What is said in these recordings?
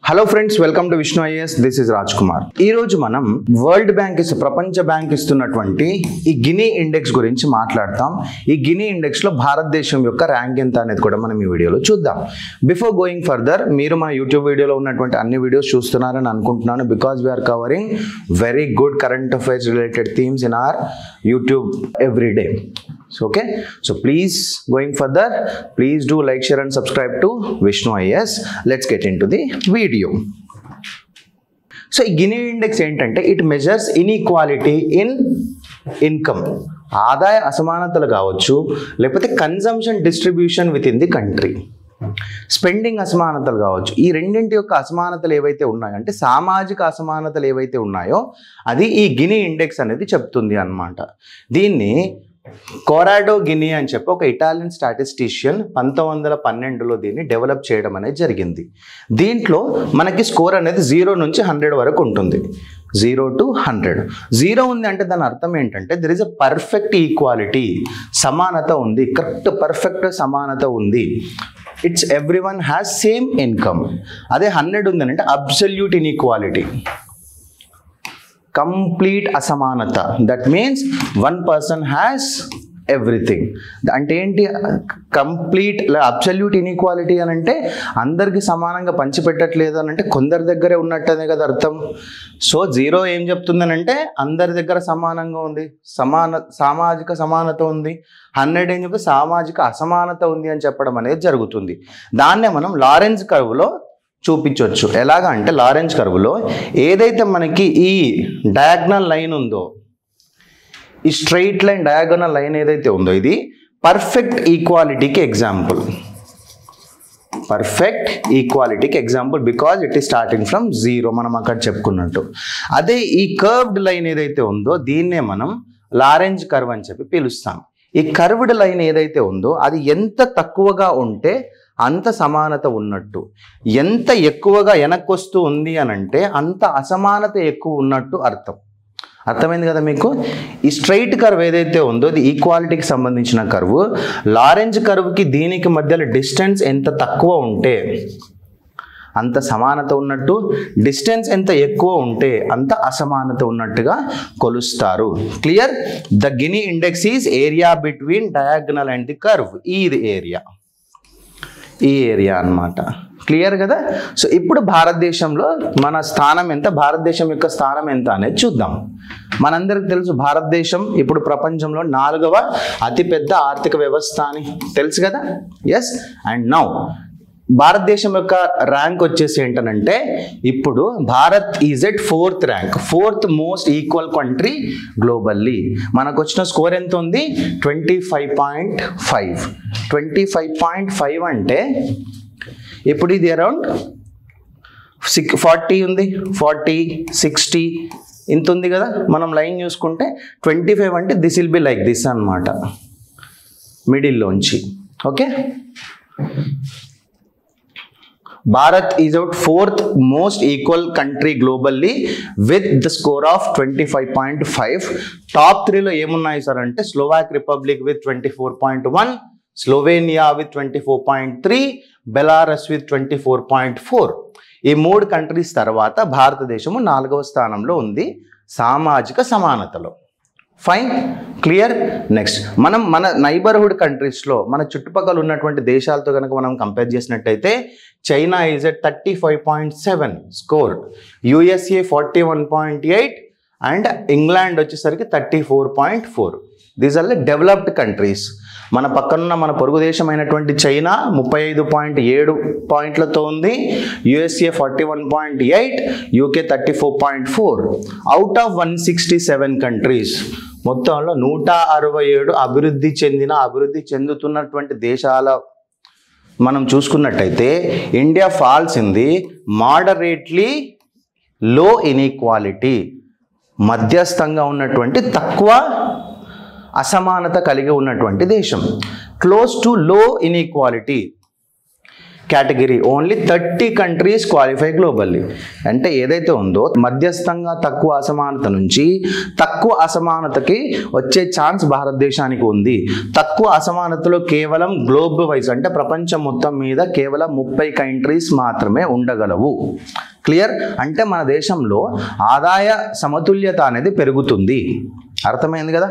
Hello friends, welcome to Vishnu IAS. This is Raj Kumar. ఈ రోజు మనం వరల్డ్ బ్యాంక్ ప్రపంచ బ్యాంక్ ఇస్తున్నటువంటి ఈ గినీ ఇండెక్స్ గురించి మాట్లాడతాం. ఈ గినీ ఇండెక్స్ లో భారతదేశం యొక్క ర్యాంక్ ఎంత అనేది కూడా మనం ఈ వీడియోలో చూద్దాం. బిఫోర్ గోయింగ్ ఫర్దర్, మీరు మన యూట్యూబ్ వీడియోలో ఉన్నటువంటి అన్ని వీడియోస్ చూస్తున్నారని అనుకుంటున్నాను. Because we are covering very good current affairs related themes in our YouTube every day. So, okay, so please going further, please do like, share and subscribe to Vishnu IAS. Let's get into the video. So Gini index ఏంటంటే it measures inequality in income. ఆదాయ అసమానతలు కావచ్చు, లేకపోతే consumption distribution with in the country, spending అసమానతలు కావచ్చు. ఈ రెండింటి యొక్క అసమానతలు ఏవైతే ఉన్నాయో, అంటే సామాజిక అసమానతలు ఏవైతే ఉన్నాయో అది ఈ గిని ఇండెక్స్ అనేది చెప్తుంది అన్నమాట. దీన్ని కొరాడో గిని అని చెప్పి ఒక ఇటాలియన్ స్టాటిస్టిషియన్ 1912లో దీన్ని డెవలప్ చేయడం అనేది జరిగింది. దీంట్లో మనకి స్కోర్ అనేది 0 నుంచి 100 వరకు ఉంటుంది. 0 to 100. 0 ఉంది అంటే దాని అర్థం ఏంటంటే there is a perfect equality, సమానత ఉంది, కరెక్ట్ పర్ఫెక్ట్ సమానత ఉంది. It's everyone has same income. అదే 100 ఉంది అంటే అబ్సల్యూట్ ఇన్ఈక్వాలిటీ, కంప్లీట్ అసమానత. That means one person has everything. అంటే ఏంటి కంప్లీట్ అబ్సల్యూట్ ఇన్ఈక్వాలిటీ అని అంటే అందరికి సమానంగా పంచిపెట్టట్లేదు అని అంటే కొందరి దగ్గరే ఉన్నట్టనే కదా అర్థం. సో 0 ఏం చెప్తుందని అంటే అందరి దగ్గర సమానంగా ఉంది, సామాజిక సమానత ఉంది. 100 ఏం చెప్తే సామాజిక అసమానత ఉంది అని చెప్పడం అనేది జరుగుతుంది. దాన్నే మనం లారెన్స్ కర్వ్లో చూపించవచ్చు. ఎలాగా అంటే లారెన్స్ కర్వ్లో ఏదైతే మనకి ఈ డయాగ్నల్ లైన్ ఉందో, ఈ స్ట్రైట్ లైన్ డయాగోనల్ లైన్ ఏదైతే ఉందో ఇది పర్ఫెక్ట్ ఈక్వాలిటీకి ఎగ్జాంపుల్. పర్ఫెక్ట్ ఈక్వాలిటీకి example because it is starting from 0 మనం అక్కడ చెప్పుకున్నట్టు. అదే ఈ కర్వ్డ్ లైన్ ఏదైతే ఉందో దీన్నే మనం లారెన్స్ కర్వ్ అని చెప్పి పిలుస్తాం. ఈ కర్వ్డ్ లైన్ ఏదైతే ఉందో అది ఎంత తక్కువగా ఉంటే అంత సమానత ఉన్నట్టు, ఎంత ఎక్కువగా వెనక్కొస్తూ ఉంది అని అంటే అంత అసమానత ఎక్కువ ఉన్నట్టు అర్థం. అర్థమైంది కదా మీకు? ఈ స్ట్రైట్ కర్వ్ ఏదైతే ఉందో ఇది ఈక్వాలిటీకి సంబంధించిన కర్వ్. లారెన్స్ కర్వ్కి దీనికి మధ్యలో డిస్టెన్స్ ఎంత తక్కువ ఉంటే అంత సమానత ఉన్నట్టు, డిస్టెన్స్ ఎంత ఎక్కువ ఉంటే అంత అసమానత ఉన్నట్టుగా కొలుస్తారు. Clear? The Gini index is area between diagonal and the curve. ఇది ఏరియా, ఈ ఏరియా అన్నమాట. క్లియర్ కదా? సో ఇప్పుడు భారతదేశంలో మన స్థానం ఎంత, భారతదేశం యొక్క స్థానం ఎంత అనేది చూద్దాం. మనందరికి తెలుసు భారతదేశం ఇప్పుడు ప్రపంచంలో 4వ అతిపెద్ద ఆర్థిక వ్యవస్థ అని తెలుసు కదా. ఎస్. అండ్ నౌ భారతదేశం యొక్క ర్యాంక్ వచ్చేసి ఏంటనంటే ఇప్పుడు Bharat is at 4th rank, 4th most equal country globally. మనకు వచ్చిన స్కోర్ ఎంత ఉంది? 25.5. 25.5 అంటే ఇప్పుడు ఇది అరౌండ్ 40 ఉంది, 40, 60 ఇంత ఉంది కదా. మనం లైన్ చూసుకుంటే 25 అంటే this will be like this అన్నమాట, మిడిల్లోంచి. Okay, Bharat is out 4th most equal country globally with the score of 25.5. Top 3లో ఏమున్నాయి సార్ అంటే Slovak Republic with 24.1, Slovenia with 24.3, Belarus with 24.4. ఈ 3 కంట్రీస్ తర్వాత భారతదేశము 4వ స్థానంలో ఉంది సామాజిక సమానతలో. Fine, clear. నెక్స్ట్ మనం మన నైబర్హుడ్ కంట్రీస్లో మన చుట్టుపక్కల ఉన్నటువంటి దేశాలతో కనుక మనం కంపేర్ చేసినట్టయితే China is at 35.7 score, USA 41.8 and England వచ్చేసరికి 34.4. These are the developed countries. మన పక్కనున్న మన పొరుగు దేశం అయినటువంటి చైనా 35.7 పాయింట్లతో ఉంది, USA 41.8, UK 34.4. Out of 167 countries మొత్తంలో 167 అభివృద్ధి చెందుతున్నటువంటి దేశాల మనం చూసుకున్నట్టయితే India falls in the moderately low inequality, మధ్యస్థంగా ఉన్నటువంటి తక్కువ అసమానత కలిగి ఉన్నటువంటి దేశం. Close to low inequality category only 30 countries qualify globally. అంటే ఏదైతే ఉందో మధ్యస్థంగా తక్కువ అసమానత నుంచి తక్కువ అసమానతకి వచ్చే ఛాన్స్ భారతదేశానికి ఉంది. తక్కువ అసమానతలో కేవలం గ్లోబల్ వైజ్ అంటే ప్రపంచం మొత్తం మీద కేవలం 30 కంట్రీస్ మాత్రమే ఉండగలవు. క్లియర్? అంటే మన దేశంలో ఆదాయ సమతుల్యత అనేది పెరుగుతుంది. అర్థమైంది కదా?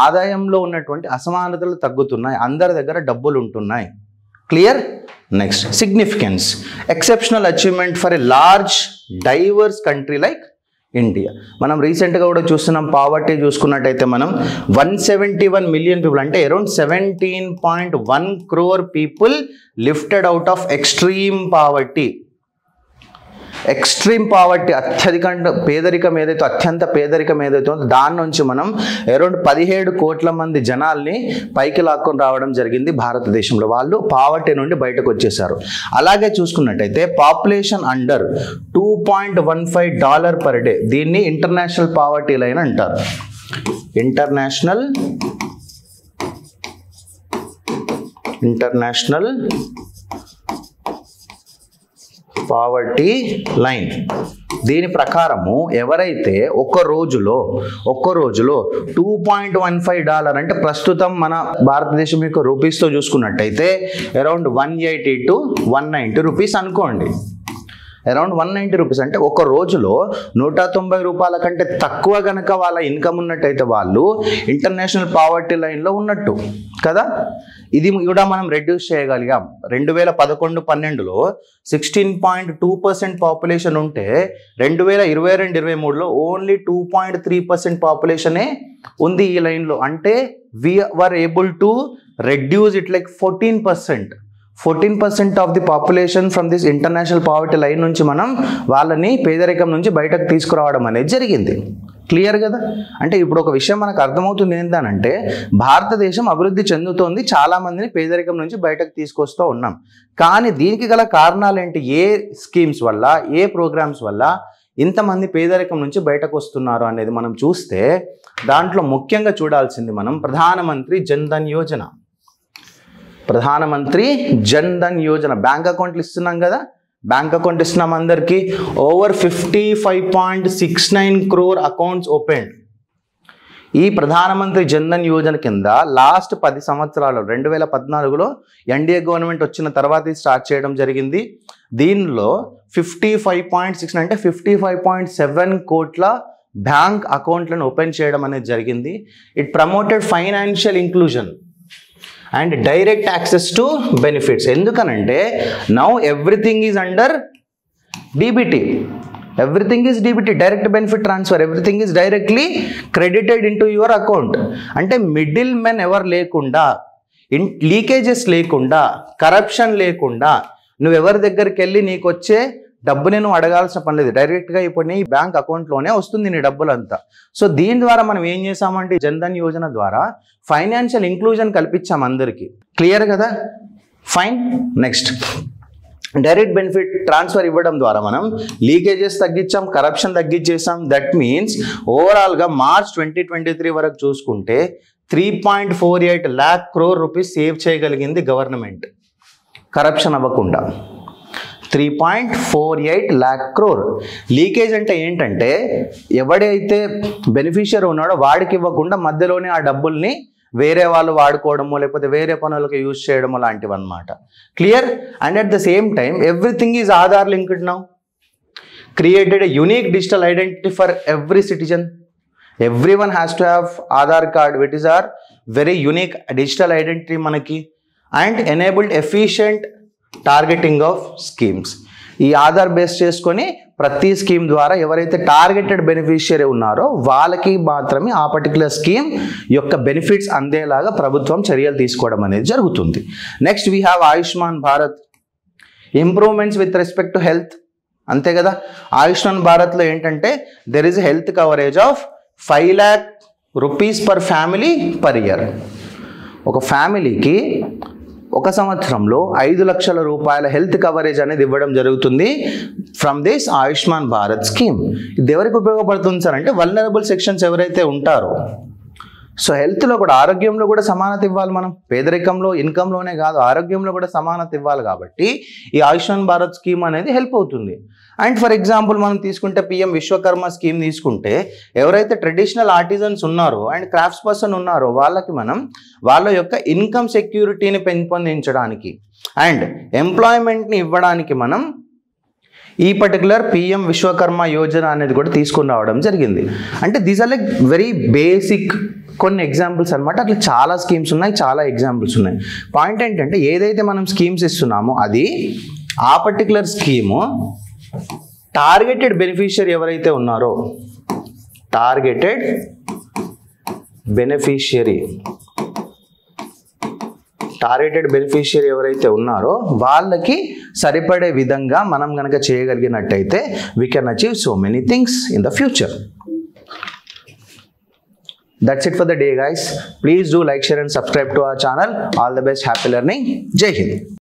ఆదాయంలో ఉన్నటువంటి అసమానతలు తగ్గుతున్నాయి, అందరి దగ్గర డబ్బులు ఉంటున్నాయి. Clear? Next, significance, exceptional achievement for a large divorce country like India. మనం రీసెంట్గా కూడా చూస్తున్నాం, పావర్టీ చూసుకున్నట్టయితే మనం 171 మిలియన్ పీపుల్ అంటే around 17.1 crore people lifted out of extreme poverty. Extreme poverty అత్యంత పేదరికం ఏదైతే ఉందో దాని నుంచి మనం అరౌండ్ 17 కోట్ల మంది జనాల్ని పైకి లాక్కొని రావడం జరిగింది భారతదేశంలో. వాళ్ళు పావర్టీ నుండి బయటకు వచ్చేసారు. అలాగే చూసుకున్నట్టయితే పాపులేషన్ అండర్ $2.15 per day, దీన్ని ఇంటర్నేషనల్ పావర్టీ లైన్ అంటారు. International poverty line. దీని ప్రకారము ఎవరైతే ఒక్క రోజులో $2.15 అంటే ప్రస్తుతం మన భారతదేశం యొక్క రూపీస్తో చూసుకున్నట్టయితే అరౌండ్ 180 to 190 రూపీస్ అనుకోండి. అరౌండ్ 190 రూపీస్ అంటే ఒక రోజులో 190 రూపాయల కంటే తక్కువ కనుక వాళ్ళ ఇన్కమ్ ఉన్నట్టయితే వాళ్ళు ఇంటర్నేషనల్ పావర్టీ లైన్లో ఉన్నట్టు కదా. ఇది కూడా మనం రెడ్యూస్ చేయగలిగాం. 2011-12లో 16.2% పాపులేషన్ ఉంటే 2022-23లో ఓన్లీ 2.3% పాపులేషనే ఉంది ఈ లైన్లో. అంటే we were able to reduce it like 14% of the population from this international poverty line నుంచి మనం వాళ్ళని పేదరికం నుంచి బయటకు తీసుకురావడం అనేది జరిగింది. క్లియర్ కదా? అంటే ఇప్పుడు ఒక విషయం మనకు అర్థమవుతుంది ఏంటంటే భారతదేశం అభివృద్ధి చెందుతోంది, చాలా మందిని పేదరికం నుంచి బయటకు తీసుకొస్తూ ఉన్నాం. కానీ దీనికి గల కారణాలు ఏంటి? ఏ స్కీమ్స్ వల్ల, ఏ ప్రోగ్రామ్స్ వల్ల ఇంతమంది పేదరికం నుంచి బయటకు వస్తున్నారు అనేది మనం చూస్తే దాంట్లో ముఖ్యంగా చూడాల్సింది మనం ప్రధానమంత్రి జన్ ధన్ యోజన. బ్యాంక్ అకౌంట్లు ఇస్తున్నాం కదా, బ్యాంక్ అకౌంట్ ఇస్తున్నాం అందరికీ. Over 55.69 crore accounts open. ఈ ప్రధానమంత్రి జన్ ధన్ యోజన కింద లాస్ట్ 10 సంవత్సరాలు 2014లో ఎన్డీఏ గవర్నమెంట్ వచ్చిన తర్వాత స్టార్ట్ చేయడం జరిగింది. దీనిలో 55.6 అంటే 55.7 కోట్ల బ్యాంక్ అకౌంట్లను ఓపెన్ చేయడం అనేది జరిగింది. It promoted financial inclusion and direct access to benefits. ఎందుకనంటే now everything is under DBT. Direct benefit transfer. Everything is directly credited in to your account. అంటే మిడిల్ మెన్ ఎవరు లేకుండా, లీకేజెస్ లేకుండా, కరప్షన్ లేకుండా, నువ్వు ఎవరి దగ్గరికి వెళ్ళి నీకు వచ్చే డబ్బుని నువ్వు అడగాల్సిన పని లేదు. డైరెక్ట్గా ఇప్పుడు నీ బ్యాంక్ అకౌంట్లోనే వస్తుంది నీ డబ్బులంతా. సో దీని ద్వారా మనం ఏం చేసామంటే జన్ ధన్ యోజన ద్వారా ఫైనాన్షియల్ ఇంక్లూజన్ కల్పించాం అందరికీ. క్లియర్ కదా? Fine. Next, direct benefit transfer ఇవ్వడం ద్వారా మనం లీకేజెస్ తగ్గించాం, కరప్షన్ తగ్గించేసాం. దట్ మీన్స్ ఓవరాల్గా మార్చ్ 2023 వరకు చూసుకుంటే 3.48 lakh crore రూపీస్ సేవ్ చేయగలిగింది గవర్నమెంట్ కరప్షన్ అవ్వకుండా. 3.48 lakh crore. లీకేజ్ అంటే ఏంటంటే ఎవడైతే బెనిఫిషియరీ ఉన్నాడో వాడికి ఇవ్వకుండా మధ్యలోనే ఆ డబ్బుల్ని వేరే వాళ్ళు వాడుకోవడమో లేకపోతే వేరే పనులకు యూజ్ చేయడమో లాంటివి అన్నమాట. Clear? And at the same time everything is Aadhaar linked now. Created a unique digital identity for every citizen. Everyone has to have Aadhaar card, which is our very unique digital identity manaki, and enabled efficient targeting of schemes. ఈ Aadhaar base చేసుకొని ప్రతి scheme ద్వారా ఎవరైతే targeted beneficiary ఉన్నారో వాళ్ళకి మాత్రమే ఆ particular scheme యొక్క బెనిఫిట్స్ అందేలాగా ప్రభుత్వం చర్యలు తీసుకోవడం అనేది జరుగుతుంది. Next we have Ayushman Bharat. Improvements with respect to health. అంతే కదా? ఆయుష్మాన్ భారత్లో ఏంటంటే there is health coverage of 5 lakh rupees per family per year. ఒక ఫ్యామిలీకి ఒక సంవత్సరంలో 5 లక్షల రూపాయల హెల్త్ కవరేజ్ అనేది ఇవ్వడం జరుగుతుంది from this Ayushman Bharat scheme. ఇది ఎవరికి ఉపయోగపడుతుంది సార్ అంటే వల్నరబుల్ సెక్షన్స్ ఎవరైతే ఉంటారో, సో హెల్త్లో కూడా, ఆరోగ్యంలో కూడా సమానత ఇవ్వాలి మనం. పేదరికంలో, ఇన్కంలోనే కాదు, ఆరోగ్యంలో కూడా సమానత ఇవ్వాలి. కాబట్టి ఈ ఆయుష్మాన్ భారత్ స్కీమ్ అనేది హెల్ప్ అవుతుంది. అండ్ ఫర్ ఎగ్జాంపుల్ మనం తీసుకుంటే పిఎం విశ్వకర్మ స్కీమ్ తీసుకుంటే, ఎవరైతే ట్రెడిషనల్ ఆర్టిజన్స్ ఉన్నారో అండ్ క్రాఫ్ట్స్ పర్సన్ ఉన్నారో వాళ్ళకి మనం వాళ్ళ యొక్క ఇన్కమ్ సెక్యూరిటీని పెంపొందించడానికి అండ్ ఎంప్లాయ్మెంట్ని ఇవ్వడానికి మనం ఈ పర్టికులర్ పిఎం విశ్వకర్మ యోజన అనేది కూడా తీసుకుని రావడం జరిగింది. అంటే these are like very basic కొన్ని ఎగ్జాంపుల్స్ అనమాట. అట్లా చాలా స్కీమ్స్ ఉన్నాయి, చాలా ఎగ్జాంపుల్స్ ఉన్నాయి. పాయింట్ ఏంటంటే ఏదైతే మనం స్కీమ్స్ ఇస్తున్నామో అది ఆ పర్టికులర్ స్కీము టార్గెటెడ్ బెనిఫిషియరీ ఎవరైతే ఉన్నారో, టార్గెటెడ్ బెనిఫిషియరీ ఎవరైతే ఉన్నారో వాళ్ళకి సరిపడే విధంగా మనం కనుక చేయగలిగినట్టయితే we can achieve so many things in the future. That's it for the day, guys. Please do like, share and subscribe to our channel. All the best. Happy learning. Jai Hind.